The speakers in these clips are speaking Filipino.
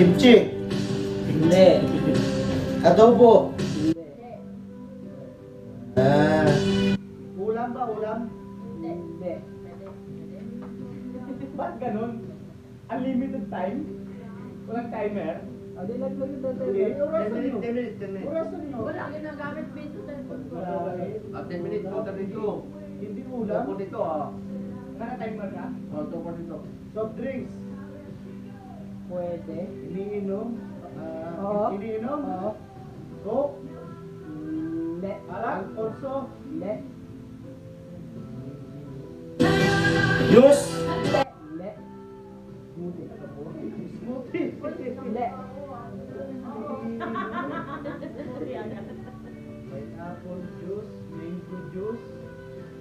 Kimchi. Hindi. Adobo. Hindi. Ulam ba? Ulam? Hindi. Ba't ganun? Unlimited time? Walang timer? Di lang yung Hindi. 10 minutes. Orasan nyo. Wala ginagamit pin to telephone ko. 10 minutes po dito. Hindi Ulam ulam. po dito ah. Naka-timer ka? Ito po dito. Soft drinks. Pwede. Iniinom. Oo. Iniinom. Oo. Coke. Hindi. Alak. Orso. Hindi. Juice. Hindi. Smoothie. Hindi. Pineapple juice. Mango juice.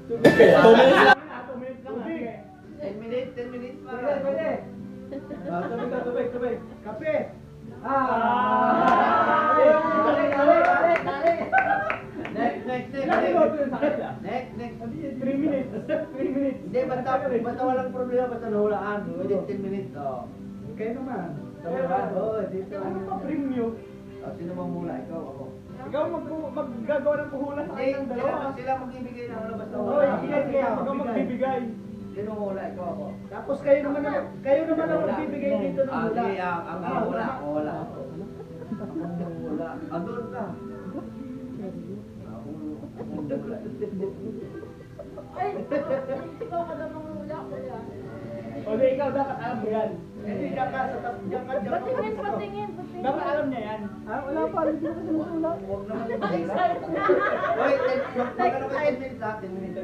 2 minutes lang. 2 minutes lang. Sige. 10 minutes. 10 minutes pa. Pwede. Tubig. Kape. Dali. Next. Next. 3 minutes. 3 minutes. Hindi, basta walang problema, basta nahulaan. Within 10 minutes. Okay naman. Oo, dito. Ano pa premium? Sino bang mula? Ikaw, ako. Ikaw maggagawa ng puhulan sa akin ng dalawa. Sila magbibigay ng ano, basta Hoy, wala. ikaw magbibigay. Sino mula? Ikaw, ako. Tapos kayo naman ang magbibigay dito ng hula. Sige, ang wala. Ako wala. Wala. Andun ka. Ay, ikaw ka daw manghula ko yan. O di, ikaw dapat alam mo yan. Hindi ka sa Patingin. Dapat alam niya yan. Wala pa. Hindi ko sinusulat. Huwag naman yung mahirap. Wait, magkano ba 10 minutes ha? 10 minutes.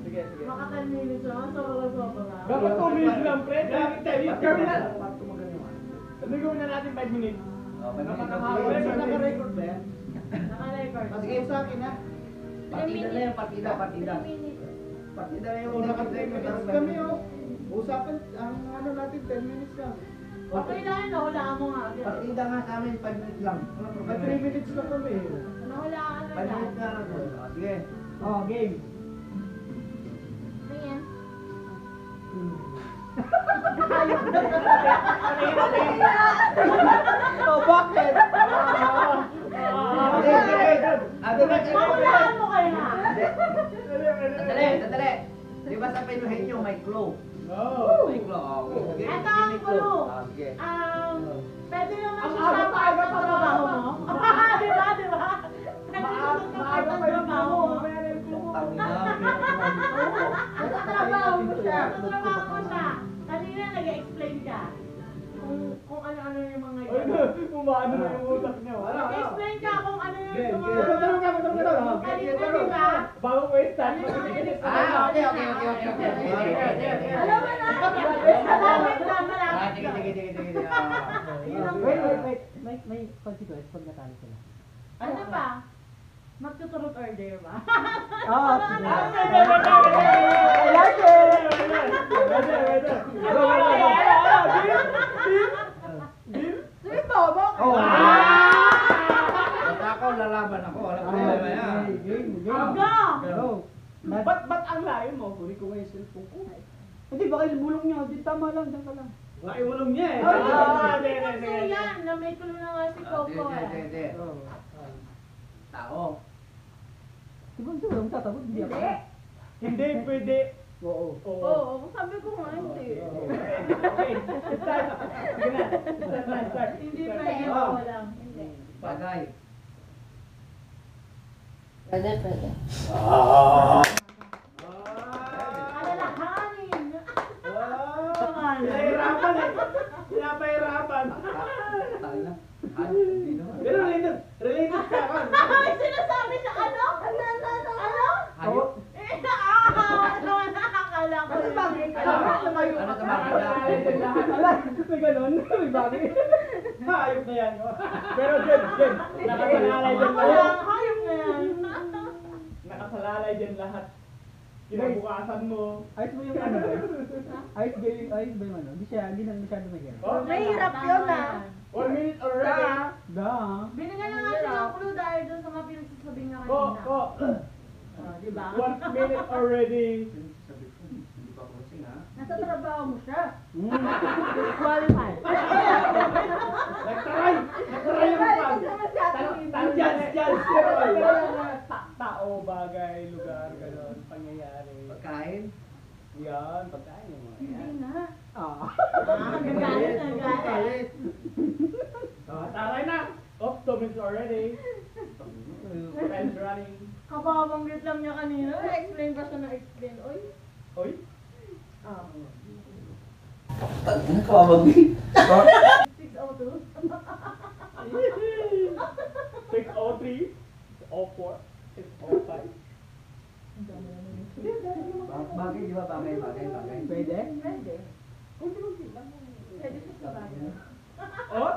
Sige. Maka 10 minutes lang. Sobra. Dapat 2 minutes lang, pre. Kami na. Dapat tumagal yung ano. Ano gawin na natin 5 minutes? Naka-record ba yan? Naka-record. Sige sa akin ha. Partida na yan, partida. 3 minutes. Partida na yung Kung naka-10 kami usapan ang ano natin 10 minutes lang. Okay lang yun, nahulaan mo nga. Partida nga sa amin, 5 minutes lang. 3 minutes lang kami. Nahulaan 5 na lang. minutes nga lang. Sige. Game. Tingin. Bakit? Nahulaan mo kayo na. Sandali. Di ba sa Pinohenyo may clue? No. May clue. Okay. Ito ang clue. Sige. Pwede naman Ang siya sa aga-aga part pa ng trabaho mo. Di ba? Pwede Maaga sa pa yung trabaho mo. Sa trabaho mo siya. Kanina nag-explain ka. Kung ano-ano yung mga yun. Umaano na yung utak niyo. Nag-explain ka kung ano yung mga... Kanina, di ba? Bago ko i-start. Okay. Alam mo na! Malapit na, malapit na. Sige. Wait. May consequence pag natalo sila. Ano pa? Magtuturot order ba? Oo. Ano? I like it! Hindi, baka ilbulong niya. Di, tama lang, dyan ka lang. Baka iulong niya eh. Kasi yan, na may clue na nga si Coco eh. Hindi. Oo. Tao. Siguro, siguro, magtatagot. Hindi ako. Hindi pwede. Oo. Oo, sabi ko nga hindi. Okay, start. Sige na, start. Hindi pwede ako lang. Hindi. Bagay. Pwede, pwede. Alalahanin! Wow! Pinahirapan eh. Pinapahirapan. Tayo na. Hindi naman. Pero related ka kan. May sinasabi sa ano? Ano? Hayop. Ano nakakala ko. Ano ba? Ano ka ba? Alay, may ganon. May bagay. Hayop na yan. Pero Jen, nakasalalay dyan Wala, lahat. hayop na yan. Nakasalalay dyan lahat. Kinabukasan mo. Ayos mo yung ano, guys? Ayos ba yung ano? Hindi na masyado mahirap. Oh, Mahirap yun ah. 1 minute already. Da. Binigyan na nga siya ng clue dahil doon sa mga pinagsasabing nga Ko, kanina. ko. Diba? 1 minute already. Sabi ko, hindi pa ako lasing ha. Nasa trabaho mo siya. Qualified. Nagtaray! Nagtaray yung pag. Tanjans, tao, bagay, lugar, gano'n, pangyayari. Pagkain. Yan, pagkain yung mga yan. Hindi nga. Ah. Nagalit. Taray na! Off, 2 minutes already. Time's running. Kababanggit lang niya kanina. Explain pa siya na explain. Oy. Oy? Ano ka ba? 602. 6:03, 6:04, 6:05. Bagay, di ba? Bagay. Pwede? Pwede. Pwede siya sa bagay. Oh,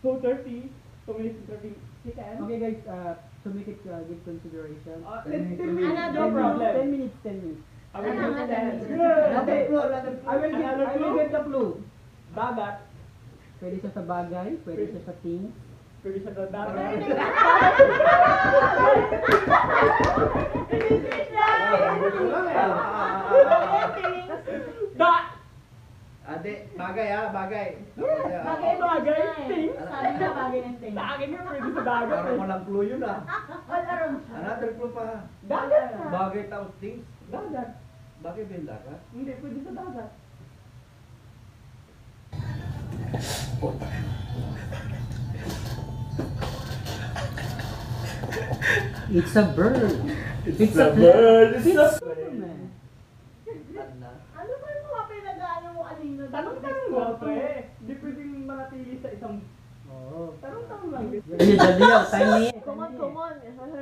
2:30, 2 minutes and 30 seconds. Okay guys, to make it give consideration. No problem. 10 minutes, 10 minutes. I will understand. Okay, I will get the clue. Dagat, Pwede siya sa bagay, pwede siya sa things. pwede siya sa dagat. Da! Ate, bagay ha, bagay. Bagay, things. Sabi niya bagay ng thing. Sa akin nga pwede sa dagat. Parang walang clue yun ah. All around siya. Another clue pa. Dagat na. Bagay tao things. Dagat. Bagay benda ka. Hindi, pwede sa dagat. It's a bird. It's a bird. It's a Man. Tanda. Ano ba yung mga pinag-ano mo kanina? Tanong-tanong lang, pre. Hindi pwedeng manatili sa isang... Oo. Tanong-tanong lang. Ayun, daliyaw, tiny. Come on.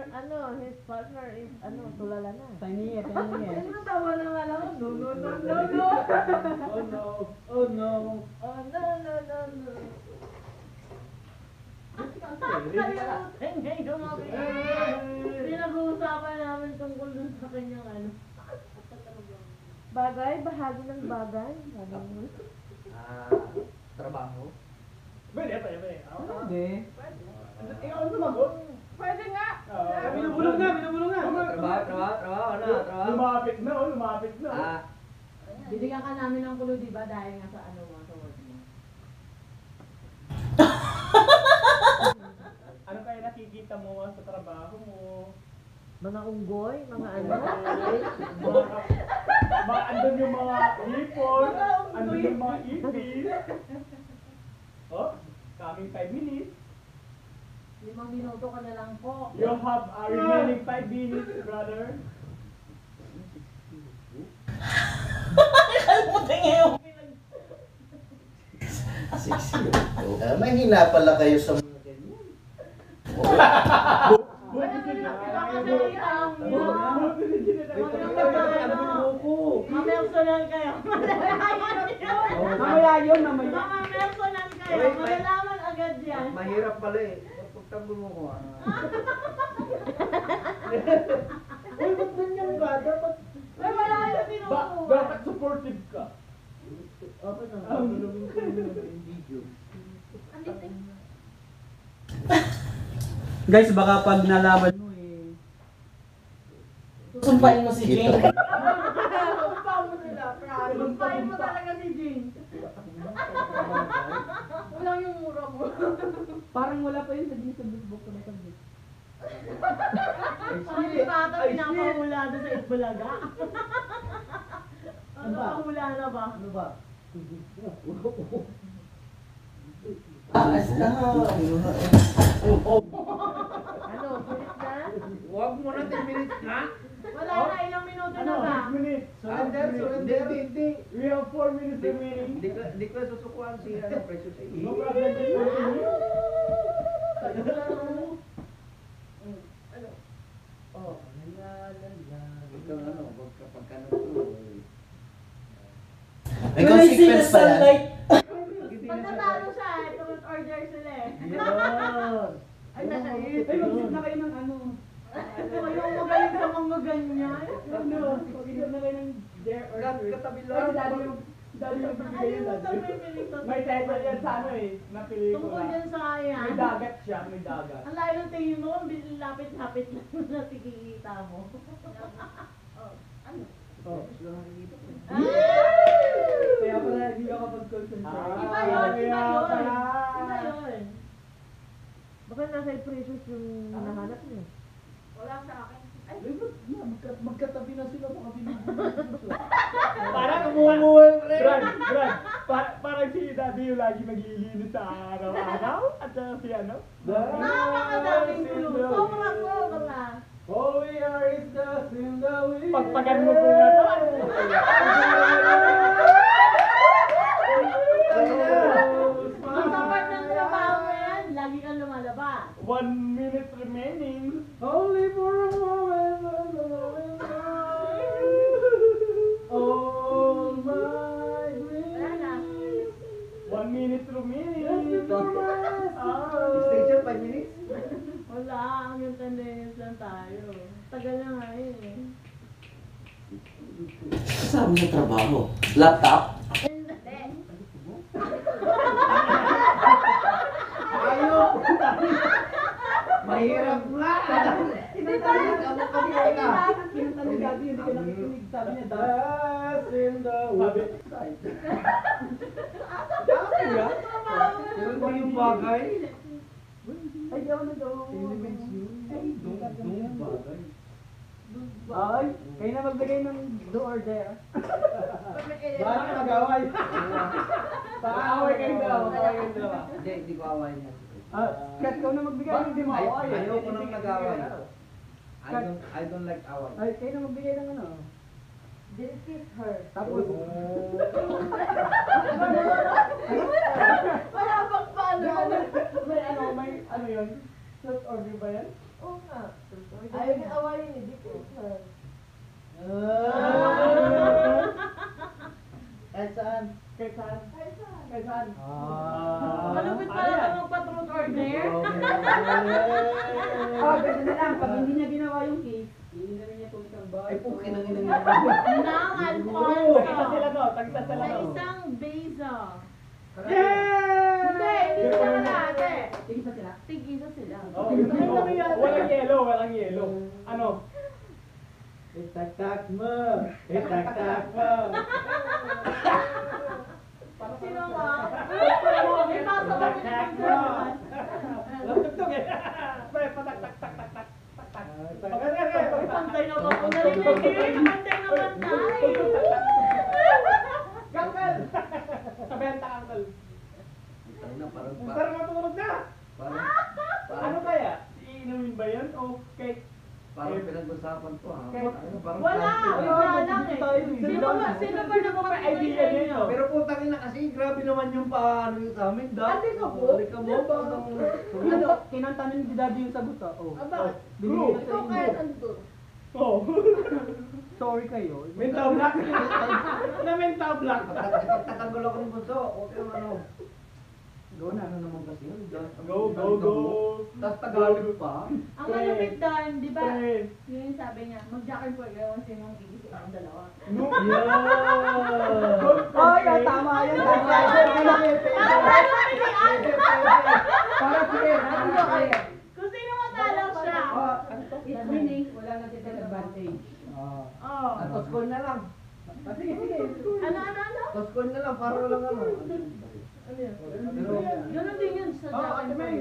Ano, his partner is, tulala na. Tiny. Ano tawa naman ako? No. Oh no. Oh no. Oh, no. Pinag-uusapan namin tungkol dun sa kanyang ano. Bagay, bahagi ng bagay. Trabaho. Pwede. Pwede. Ikaw ang sumagot. Pwede nga! Binubulong na. Trabaho, ano? Trabaho. Lumapit na. Bibigyan ka namin ng kulo, di ba? Dahil nga sa ano mo, sa word mo. Ano kaya nakikita mo sa trabaho mo? Mga unggoy, mga ano. Andun yung mga hipon, andun yung mga ipis. Oh, coming 5 minutes. 5 minuto ka na lang po. You have a remaining 5 minutes, brother. Mahina pala kayo sa mga ganyan. Mamersonal kayo. Mamaya yun, mamaya. Mamersonal kayo. Malalaman agad yan. Mahirap pala eh. Pagtanggol mo ko ah. Uy, ba't ganyan ka? Dapat, Ay, wala yung tinutuwa. dapat supportive ka. Guys, baka pag nalaman mo eh. Sumpain mo si Jane. Sumpa mo sila. Satisfy mo talaga si Jing. Walang yung mura mo. Parang wala pa yun sa Guinness Book of Records. Parang si Bata pinapahula doon sa Itbulaga. Ano pahula na ba? Ano ba? Taas na. Ano, bilis na? Huwag mo na 10 minutes na. Wala na, ilang minuto na ba? 6 minutes. Surrender. Hindi. We have 4 minutes remaining. Hindi ko susukuan si presyo sa iyo. No problem. Just continue. Oh, ikaw ano, wag kapag ka nagtuloy. May consequence pa yan. Pag natalo siya, tulad order sila eh. Yun. Ay, nasa Ay, mag-shoot na kayo ng ano. Yung magaling sa mga ganyan. Ano, mag-shoot na kayo ng Dare or Truth. Katabi Ay, lang. dali yung bibigay yun. Ayun, may piling to. May title yan sa ano eh, na Tungkol pelikula. dyan sa yan. May dagat siya, may dagat. Ang layo ng tingin mo, lapit-lapit lang na tikikita mo. Oh, ano? Oh. Ah! Kaya pala hindi ka kapag-concentrate. Iba yun, iba yun. pala. Iba yun. Baka nasa precious yung hinahanap niyo. Wala sa akin. Ay, Magkatabi na sila baka Parang umumuhay. Parang si Daddy yung lagi naglilinis sa araw-araw. At si ano? napakadaming clue. Sobra. All we are is dust in the wind. Pagpagan mo po nga to. Ang tapat ng trabaho mo yan, lagi kang lumalabas. 1 minute remaining. Only for a moment. All my Wala na. dreams. 1 minute remaining. Station 5 minutes. Wala, hanggang 10 minutes lang tayo. Tagal na nga yun eh. Kasama sa trabaho. Laptop. Hindi. Ayaw. Mahirap nga. Di ba? Kami na. Kinanta ni Daddy, hindi ka nakikinig. Sabi niya, Dust in the wind. Pero ba yung bagay? Ay, di ako na daw. Elements yun. Yung bagay. Ay, kayo na magbigay ng do or dare. Bakit mag-away? Paaway kayong dalawa. Paaway kayong dalawa. Hindi ko away niya. Kat, ikaw na magbigay. Bakit di mo away? Ayoko nang nag-away. I don't like away. Ay, kayo na magbigay ng ano. Didn't kiss her. Tapos, Wala pang paano. May ano yun? Short order ba yan? Oo nga. Ayaw niya awayin eh. Didn't kiss her. Kahit saan? Kay saan? Kay saan? Malupit pala ito magpa-truth or dare. ganun na lang. Pag hindi niya ginawa yung case, hindi na rin niya po isang bahay. Ay, pukin ang inang Nangan Tagisa sila no? Tagisa sa sila no? isang beza. Yeah! Hindi, hindi sila kalahati. Tingin sila. Tig-isa sila. Oh, walang yellow, walang yellow. Ano? Tak-tak mo. Tak-tak mo. Sino ba? May pasok kami ng pagkakas. Tugtog eh. Patak-tak-tak-tak-tak. Ay, pantay naman. Ang galing na yun. Pantay naman tayo. Kangkal! Sabihan ta kangkal. Parang Parang matulog na! Ano kaya? Iinumin ba yan? O cake? Parang pinag-usapan ko ha. Parang Wala, wala lang eh. Sino ba May nagpapagay idea sa nito. inyo? Pero putang ina kasi grabe naman yung paano yung sa amin. Ate ka po? Ate ka mo ba? Ano? Kinanta ni Daddy yung sagot ah. Oh. Aba, Binigay na sa ikaw kaya inyo. nandun. Oh. Sorry kayo. Mental block. Na mental block. Tatanggol ako ng bunso. Okay ano. Go na ano naman kasi yun. Go, go, go. Tapos Tagalog pa. Ang malupit doon, di ba? Pre. Yun yung sabi niya, mag-jack and forget kung sino ang gigising ang dalawa. No. Ay, tama yan. Tama yan. Para sige. Ano kayo? Kung sino matalo siya. It's winning. Wala na tayong advantage. Oh. At school na lang. Sige, sige. Ano? Toskoin na lang, para lang ano. Ano yun? Pero, Ganun din yun sa Jack and Poy.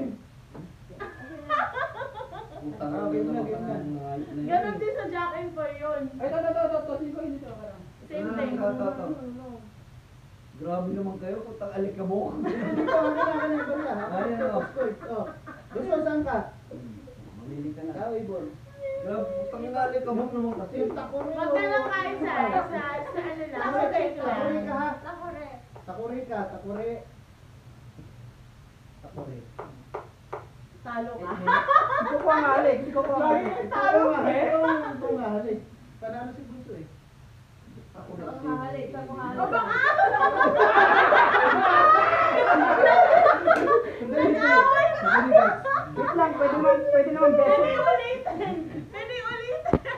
putang game na. Ganun din sa Jack and Poy yun. Ay, to. Sino dito? Same thing. Grabe naman kayo, putang alikabok. Dito, Ayan, oh. Gusto, saan ka? Mamili ka na. Ikaw, Ibon. Grabe, putang alikabok naman kasi. Yung takuri Wag na lang kain sa ano lang. Sa cake Takuri ka, ha? Takore. Takuri ka, takuri. Takuri. Talo ka. Ikaw ko ang halik. Ikaw ko ang halik. Talo Ikaw ka. Ikaw ang halik. Panalo si Gusto eh. Ako mahali. Ako mahali. O baka Wait lang, pwede naman beso. Pwede ulitin. Pwede ulitin.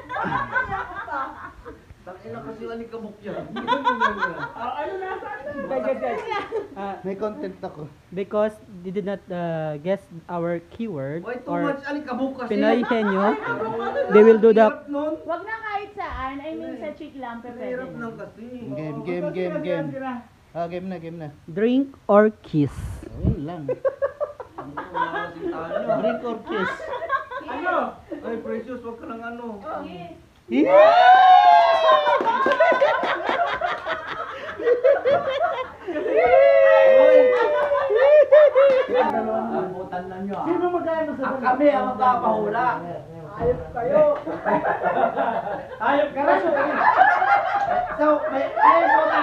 Tangina kasi alikabok yan. Ano nasa? Guys. May content ako. Because they did not guess our keyword Why too or much alikabok kasi? Pinoy henyo, they will do the Hirap nun. Wag na kahit saan. I mean sa chick lang. Hirap Pwede. lang kasi. Game. Game na. drink or kiss. Ayun lang. Wala kasing tayo. Drink or kiss. Ano? Ay, Precious, wag ka lang ano. Abutan na nyo ah. Sino magkano sa Kami ang magpapahula. Ayop kayo. Ayop ka Kaso, So, ay, puta.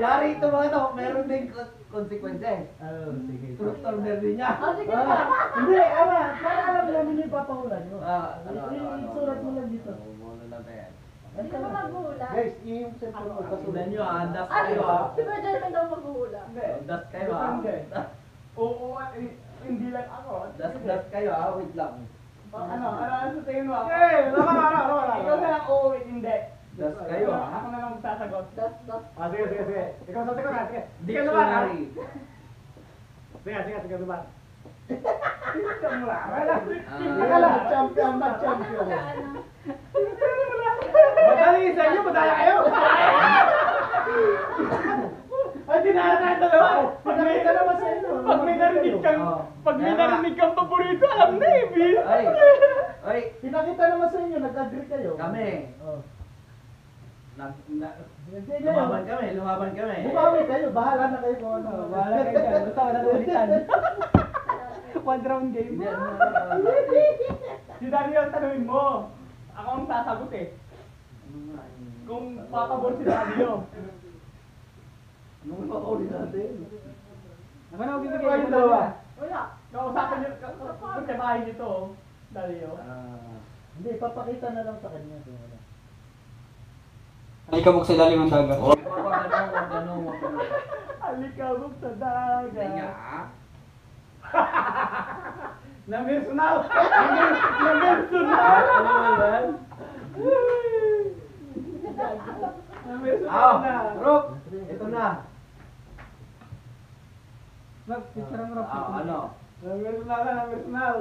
Yari ito mga to, meron din consequences. sige. Truth or dare din niya. Sige pa. Hindi, para alam namin yung papahulan nyo. Ano. Surat mo lang dito. Muna natin yan. Hindi ka maghula. Guys, yung cellphone mo Pasulan nyo ah, andas Ano kayo yun? ah. Si Virgil man daw maghuhula. Andas kayo ah. Oo, hindi lang ako. Das kayo ah, wait lang. Ano sa tingin mo? Wala. Ikaw na lang, oo, hindi. Das kayo ah. Ako na lang magsasagot. Das. Sige. Ikaw sa tingin na, sige. Sige, lumat. Dictionary. Sige, lumat. Ikaw mo lang. Wala. Akala, champion na champion. Madali sa inyo, madaya kayo. Ay, dinaranayan dalawa. Pag may narinig kang paborito, alam na eh, Bill. Ay, Pinakita naman sa inyo, nag-agree kayo. kami. Oh. Lumaban kami. Bumawi kayo, bahala na kayo kung ano. Wala kayo dyan. Basta wala na ulitan. One round game. Hindi, ano. Si Dario ang tanungin mo. Ako ang sasagot eh. Kung papabor si Dario. Nung makauli natin. Ako na Bigay magbibigay yung ko dalawa. Wala. Kausapin niyo, pagkabahin niyo to, Dario. Hindi, papakita na lang sa kanya. Alikabok sa ilalim ng dagat. Wag ganun. Alikabok sa Hindi nga dagat. ah. Namirsunal! Namirsunal! Ano naman? Namirsunal na. Rob, ito na. Picture mo rin. Ano? Namirsunal na, namirsunal.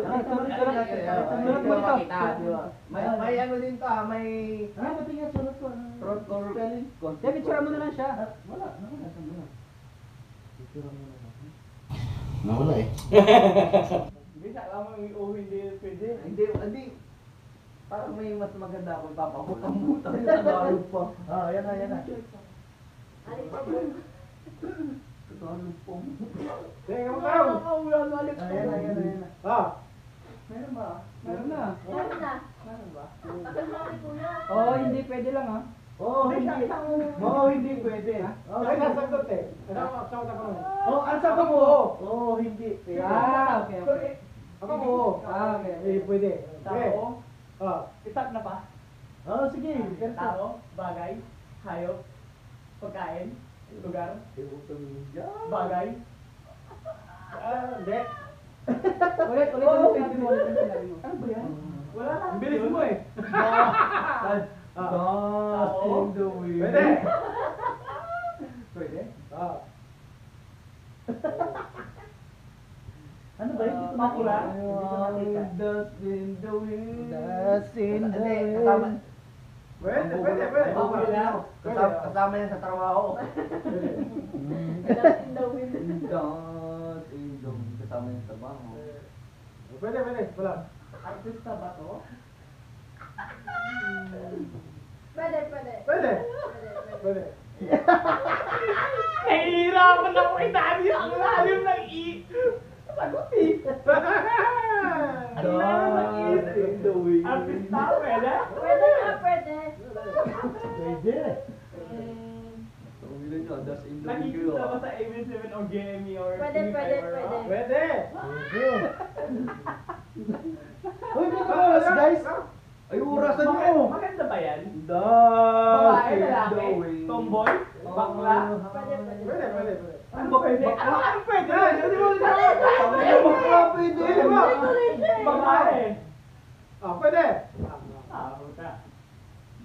May ano din to ah, may Ah, matingin, sunod ko. truth or Spelling. consequence. Picture mo na lang siya. Wala, nasan mo na. Picture mo na lang. Nawala eh. Hindi, alam mo yung hindi pwede. Hindi. Parang may mas maganda akong papabutang-butang sa garot pa. Yan na. Garot po. Teka mo kayo! Ayan na. Meron ba? Meron na. Meron na. Meron ba? Tagal mo kay kuya. Oo, hindi pwede lang ha. Hindi pwede. Ay, nasagot eh. Sagot ako nun. Ang sabi mo? Oo, hindi. Okay. Ako oo. Okay. Pwede. Tao? Itak na pa? Sige. Tao, bagay, hayop, pagkain, lugar, bagay. Hindi. Ulit ang sinabi mo. Ano ba yan? Wala lang. Ang bilis mo eh. Dust in the wind. Pwede. Pwede? Ano ba yun? Dito Makula. nakita. Dust in the wind. Dust in the Hindi, wind. kasama. Pwede, pwede, pwede. Kasama yan sa trabaho. Dust in the wind. Dust in the wind. Kasama yan sa trabaho. Pwede, pwede. Wala. Artista ba to? Pwede, pwede. Pwede. Pwede. Pwede. Nahihirapan ako itali ang lalim ng sagutin. Ano Dust in the wind. Artista, pwede? Pwede nga, pwede. Pwede. Tawagin nyo, dust in the wind Nakikita kayo. ba sa ABS7 o GME or Pwede, pwede, Fiverr, pwede. Pwede. Uy, may oras, guys! Ay, orasan nyo! Maganda ba yan? Dust Babae, in the lalaki, wind. tomboy, bakla. Pwede, pwede. Pwede, pwede, pwede. Ano ba pwede? Ano pwede? Hindi mo Ay, bakla pwede! Babae. Pwede. Puta.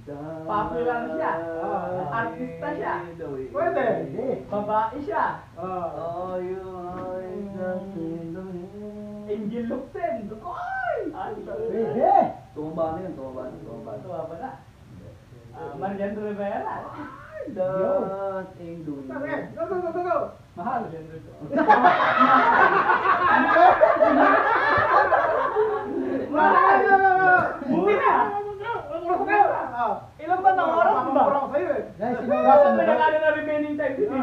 Dust Popular siya. Ah, artista siya. in the wind. Pwede. Babae siya. Oh, you are dust in the wind. Angel Luksen. Ay! Pwede! Tumaba na yun, tumaba na, tumaba na. Ito ba na? Marian Rivera. Dust in the wind. Okay, go, go, go, go, go. Mahal. Marian Rivera. Buti na! Ilan ba ng oras ba? Guys, Kaso may nakano na remaining time dito.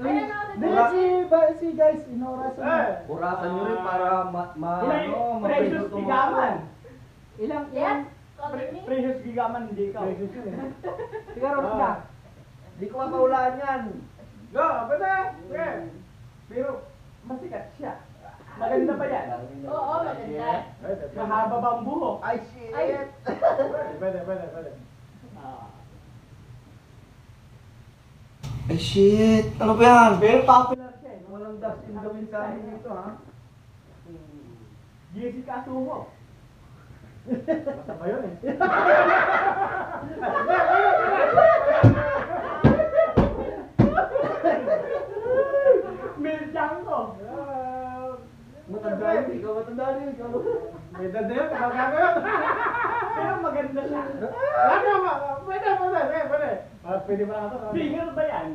Ayan ako, Si guys, inoras Orasan nyo rin para Precious ma-precious Gigaman. Ilang yan? Colony? Precious Gigaman, hindi ikaw. Sigaro ka. Di ko mapaulaan yan. Go, pwede. Okay. Pero masikat siya. Maganda ba yan? Oo, maganda. Pwede, pwede. Mahaba ba ang buhok? Ay, shit! Ay. Pwede, pwede, pwede. Ay, shit! Ano ba yan? Very popular siya eh. Walang dust in the wind sa amin dito, ha? Jessica Suho. Basta ba yun eh? Mel Chanco. Matanda yun, ikaw matanda yun, ikaw. May dada yun, kapag yun. Pero maganda siya. Pwede, pwede, pwede. Pwede ba na ito? Singer ba yan?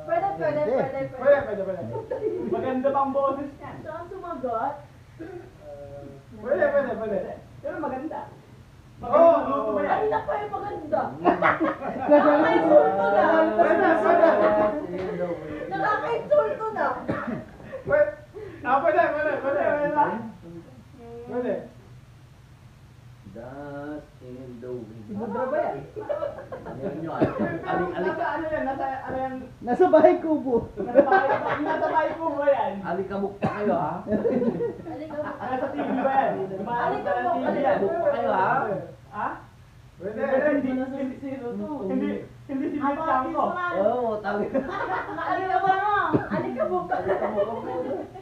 Pwede, pwede, pwede, Pwede, pwede, pwede. Maganda bang boses niyan? Saan sumagot? Pwede, pwede, pwede. Pero maganda. Oo, Maganda luto ba yan? Ay, naku, ay maganda. Pwede, pwede. Nakaka-insulto na. Pwede. Pwede, pwede, pwede. Pwede. Dust in the wind. Mudra ba yan? Yan nyo, Nasa ano yan? Nasa ano yan? Nasa bahay kubo. Nasa bahay ko ba yan? alikabok pa kayo, ha? Halika mo. Nasa TV ba yan? Lumalas na ng TV yan. Alikabok pa kayo, ha? Ha? Pwede. Pero hindi si Mel Chanco. Oo, tawag. Halika mo. Halika mo.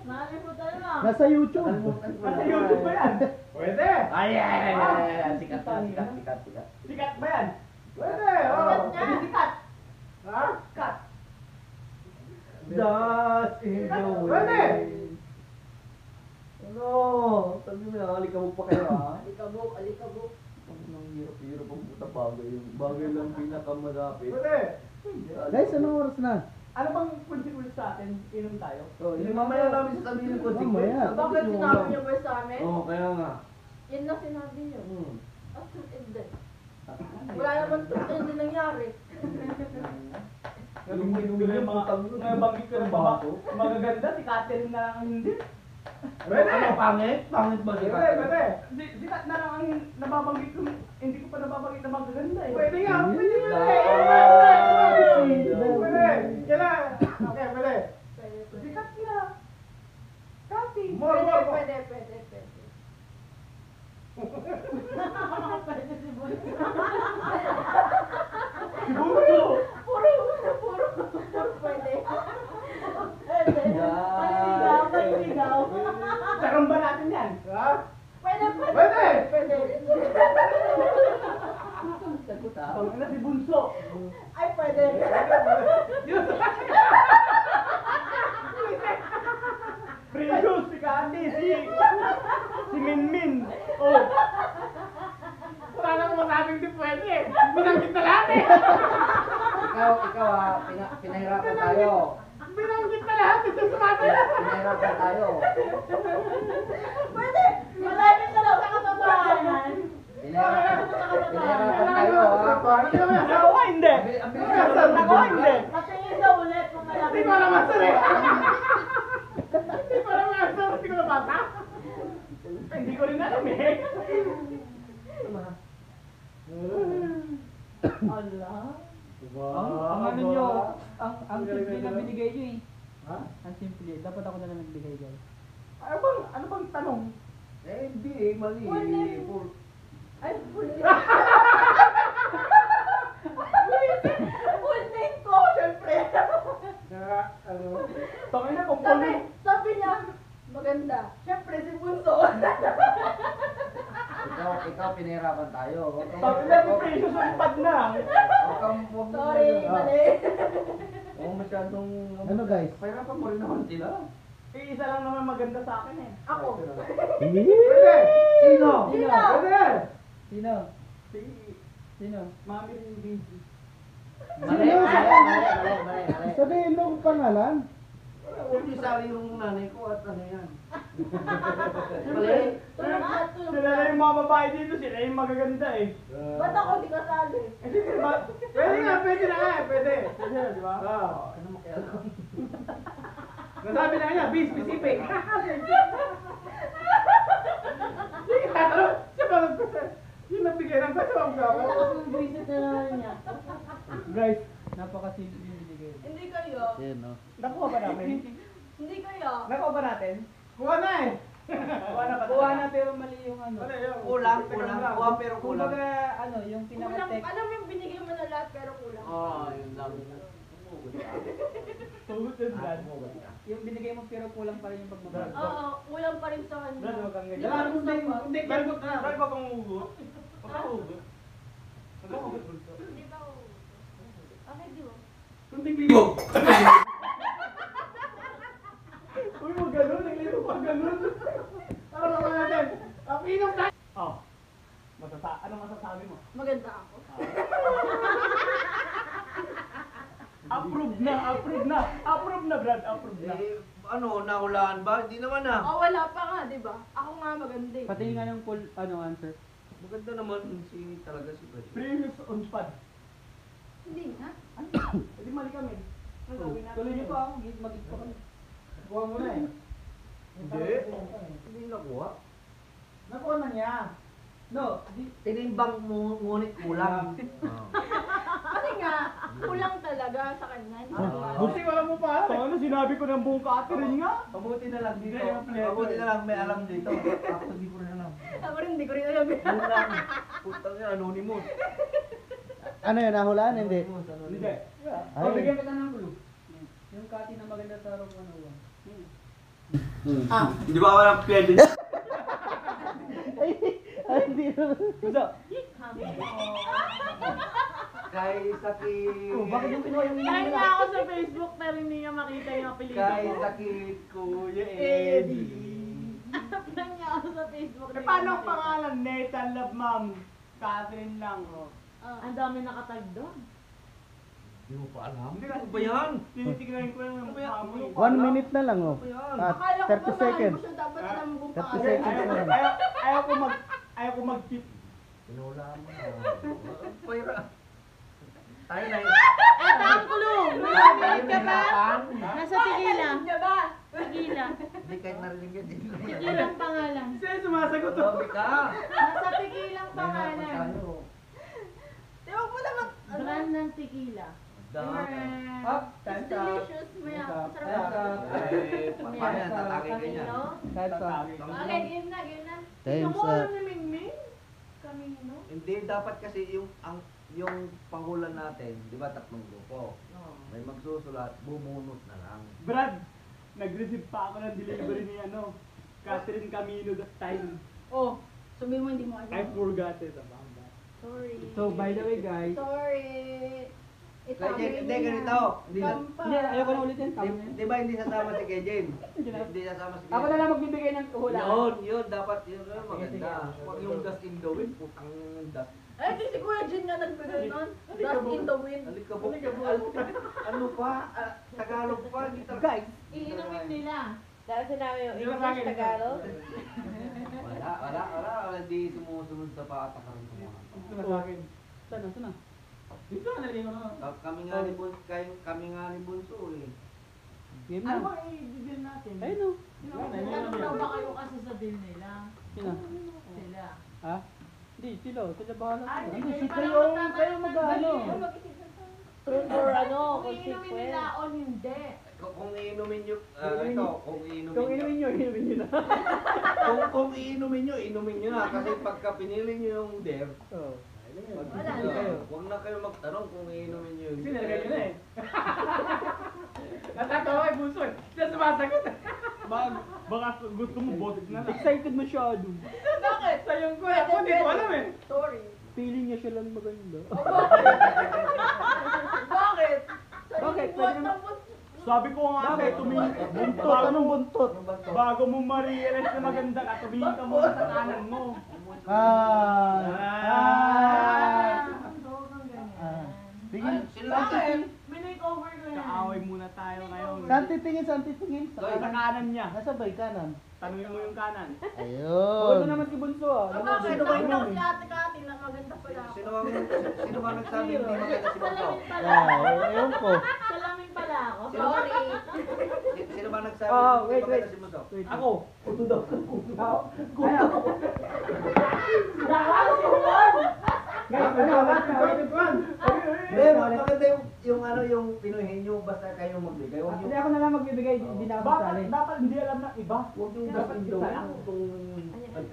Nakalimutan mo. Nasa YouTube. Nasa YouTube ba yan? Pwede. Ay, ay, ay, ay, sikat na, sikat, sikat, sikat. Sikat ba yan? Pwede. Oh. Hindi sikat. Ha? Cut. Dust in the wind. Pwede. Ano? Sabi mo na, alikabok pa kayo, ha? Alikabok, alikabok. Ang hirap-hirap ang puta bagay. Yung bagay lang pinakamalapit. Pwede. Guys, anong oras na? Ano bang consequence sa atin? Inom tayo? So, hindi mamaya namin sasabihin yung consequence. Mamaya. Bakit sinabi niyo ba sa amin? Oo, kaya nga. Yan na sinabi niyo. Hmm. At hindi. Wala naman hindi nangyari. Nalungkit yung mga nabanggit ko ng baba. Magaganda, si Catherine na lang ang hindi. Pwede. Ano, pangit? Pangit ba si Pwede, Kat? pwede. Sikat na lang ang nababanggit ko. Hindi ko pa nababanggit na magaganda eh. Pwede nga. Pwede, pwede. Pwede. Kailan? Okay, pwede. Pwede, pwede. Sikat na. Cathy. More, Pwede, more, more. pwede, pwede, pwede. Pwede si Boy. Bunso. Puro pwede. Pwede. Paniligaw, paniligaw. Sarang ba natin yan? Ha? Pwede, pwede. Pwede. Pwede. Sagot, ha? Ang ina si Bunso. Ay, pwede. Pwede, pwede. Pinahirapan tayo. Binanggit na lahat, ito sumasagot. Pinahirapan tayo. Pwede! Malapit na daw sa katotohanan. Pinahirapan tayo, ha? Hindi naman asawa, hindi. Ang bilis na Ako, hindi. Patingin daw ulit kung malapit. Hindi ko naman sari. Hindi ko naman sari. Hindi ko nabasa. Hindi ko rin alam eh. Allah. Ang ano nyo, ang simple na binigay nyo eh. Ha? Ang simple. Dapat ako na lang nagbigay guys. Ano bang tanong? Eh, hindi, mali. Ay, full name. Full name ko, syempre. Tangin na kung Sabi niya, maganda. Syempre, si Bunso. Ikaw, pinahirapan tayo. Tangin na, precious ang pad na. Sorry, mali. Masyadong... Ano guys? Pahirapan mo rin naman sila. Isa lang naman maganda sa akin eh. Ako. Pwede! Sino? Sino? Pwede! Sino? Si Sino? Mami Rindy. Mali. Sabihin mo ang pangalan. Huwag niyo sabi yung nanay ko at ano yan. Mali. Tulog na, tulog Sila na. na yung mga babae dito, sila yung magaganda eh. Ba't ako di kasali? Pwede nga, pwede na nga eh, pwede. Pwede, di ba? Ano mo kaya? Nasabi na niya, be specific. Sige, tatanong, siya ba nagpasa? Yung nagbigay ng pasa, ang gawa. Nakapag-visit na naman niya. Guys, napakasimple yung binigay. Hindi kayo. Yan, no? Nakuha ba namin? Hindi kayo. Nakuha ba natin? Kuha na eh. Kuha na ba? Kuha na pero mali yung ano. Wala yun. Kulang. Kuha pero kulang. Kumbaga, ano, yung Kulang. pinaka-text. Alam mo yung binigay mo na lahat pero kulang. Yun lang. Tugot yun, Brad. Yung binigay mo pero kulang pa rin yung pagmamahal. Oo, kulang pa rin sa Brad, kanya. huwag kang ganyan. Wala, Hindi, Brad, Brad, huwag kang umugot. Huwag kang umugot. Huwag kang umugot, Brad. Hindi ba? Okay, di ba? Kunting libo. Uy, mo ganun, naglito pa ganun. Tara lang natin. Ang inom tayo. Oh. Anong masasabi mo? Maganda ako. Approve na, approve na. Approve na, Brad, approve na. Nahulaan ba? Hindi naman ah. Oh, wala pa nga, di ba? Ako nga maganda eh. Pati nga yung full, answer. Maganda naman talaga si Brad. Previous on spot. Hindi nga. Hindi mali kami. Ano gawin natin? Tuloy niyo pa ako, mag-gig pa kami. Kuha mo na eh. Hindi. Hindi nakuha. Nakuha na niya. No, Tinimbang mo, ngunit kulang. Kasi nga, kulang talaga sa kanya. Hindi ba? Buti wala mo pa. Ano sinabi ko ng buong Catherine nga? Mabuti na lang dito. Hindi, yung pleasure. Mabuti na lang may alam dito. Ako hindi ko rin alam. Ako rin, hindi ko rin alam. Yun lang. Putang yan, anonymous. Ano yun, nahulaan? Hindi. Anonymous, Hindi. anonymous. Oh, bigyan kita ng clue. yung Kati na maganda sa Rock 101. Di ba walang pwede? Ay, hindi naman. Gusto? Kay sakit. Oh, bakit yung pinuha yung Try niya ako sa Facebook pero hindi niya makita yung apelido Kay ko. sakit Kuya Eddie. Try niya ako sa Facebook. Eh, paano ang pangalan? Nathan Love Mom. Catherine lang. Oh. Ang dami nakatag doon. Hindi mo pa alam? Hindi ano ba yan? Tinitignan ko lang yung Ano ba yan? mukha mo. 1 minute na lang, oh. Ano ba yan? Ah, Akala ko 30 ba mahal seconds. mo siya, dapat alam mo kung 30 pangalan. seconds na lang. Ayaw ko mag-cheat. Pinula mo. Pwera. Tayo na yun. Eto ang kulong! Tayo na hirapan. Nasa Tigila. Diba ba? Tigila. Hindi kahit narinig yan. Tigila ang pangalan. Siya sumasagot. Sabi ka. Nasa Tigila ang Nahirapan pangalan. tayo. Diba po naman? Brand ng Tigila. Up, It's time's up. delicious. Maya, Time's up. Paano yan? Tatagay ka niyan. Kamino? Time's up. Okay, game na, game na. Time's Gusto mo up. alam ni Mingming? Kamino? Hindi, dapat kasi yung panghulan natin, di ba tatlong grupo? May magsusulat, bumunot na lang. Brad, nag-receive pa ako ng delivery ni Catherine Camino that time. Oh, sabihin mo hindi mo I alam. forgot it about that. Sorry. So, by the way guys, Sorry. Kaya hindi ganito. Hindi hindi, ayoko na ulitin. Tama na yun. Di ba hindi sasama si Kejen? Hindi sasama si Kejen. Ako na lang magbibigay ng hula. Yun, dapat yun maganda. Huwag yung dust in the wind, putang dust. Eh, di si Kuya Jin nga nagbigay nun. Dust in the wind. Alikabok. Ano pa? Tagalog pa. Hindi Guys, Iinumin nila. Dahil sinabi yung Di ba sa English, akin? Tagalog. Wala. Hindi sumusunod sa patakaran ko mga. Ito na sa akin. sana. Dito na nalagay ko na. Kami nga ni Bunso eh. Game Ano na. bang i-deal natin? Ayun o. Ano daw ba kayo kasi sa deal nila? Sino? Sila. Ha? Hindi, sila bahala. Ay, sila. hindi Ano, kayo kayo mag-ano. True or ano, Kung iinumin consequence. nila o hindi. Kung iinumin nyo, kung iinumin Kung nyo. inumin nyo na. Kung iinumin nyo na. Kasi pagka pinili nyo yung dev, Oo. Wala Hindi na. kayo. huwag na kayo magtanong kung iinumin nyo yung Kasi nalagay nyo na eh. Natatawa kay Bunso eh. Siya sumasagot. Baka gusto mo botik na lang. Excited masyado. Bakit? Sayang ko eh. Ako hindi ko alam eh. Sorry. Feeling niya siya lang maganda. Bakit? Bakit? What Pwede the naman- Sabi ko nga Bakit? sa'yo, tumingin. Buntot, anong buntot? Bago mo ma-realize na maganda ka, tumingin ka muna sa kanan mo. Ah. Ang dog ng ganyan. Ah. Tingin. Bakit? Minake-over ko yan. Kaaway muna tayo ngayon. Saan titingin? Saan titingin? Sa Sa kanan. kanan niya. Nasabay kanan. Tanungin mo yung kanan. Boto Ayun. naman si Bunso ah. Ah, Alam mo, bakit? sino ba Nakita ko yun si eh? Ate Kati na maganda pala ako. Sino ba nagsabi hindi maganda si Bunso? Salamin pala. Ah, ayun po. Salamin pala ako. Sorry. Sino ba nagsabi Oh, hindi wait. maganda si Bunso? Wait. Ako. Ayaw. Guys, Hindi, maganda yung ano yung pinuhin nyo basta kayo magbigay. Huwag Hindi nyo, ako na lang magbibigay, hindi na ako Bakit sasali. dapat hindi alam ng iba? huwag nyo Dapat dapat isa lang.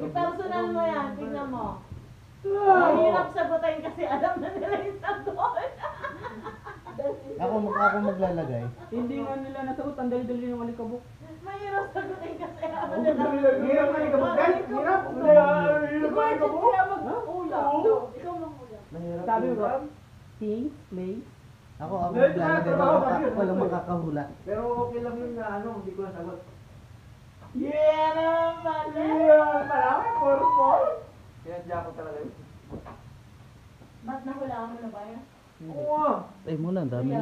I-personal mo yan. Tingnan mo. Mahirap sagutin kasi alam na nila yung sagot. Ako maglalagay. Hindi nga nila nasagot, ang dali-dali ng alikabok. Mahirap sagutin kasi alam na nila. Hirap ka ikaw. Guys, hirap. Hirap ka ikaw. Kaya mag-ulam. Ikaw mag-ulam. mahirap Sabi yung ko, rap. things, place. Ako maglalagay. Walang makakahula. Pero okay lang yun na ano, hindi ko nasagot. Yeah naman. Yeah. Marami. Purple. Sinadya ko talaga yun. Ba't nahulaan mo na ba yan? Oo. Ay muna, ang dami na.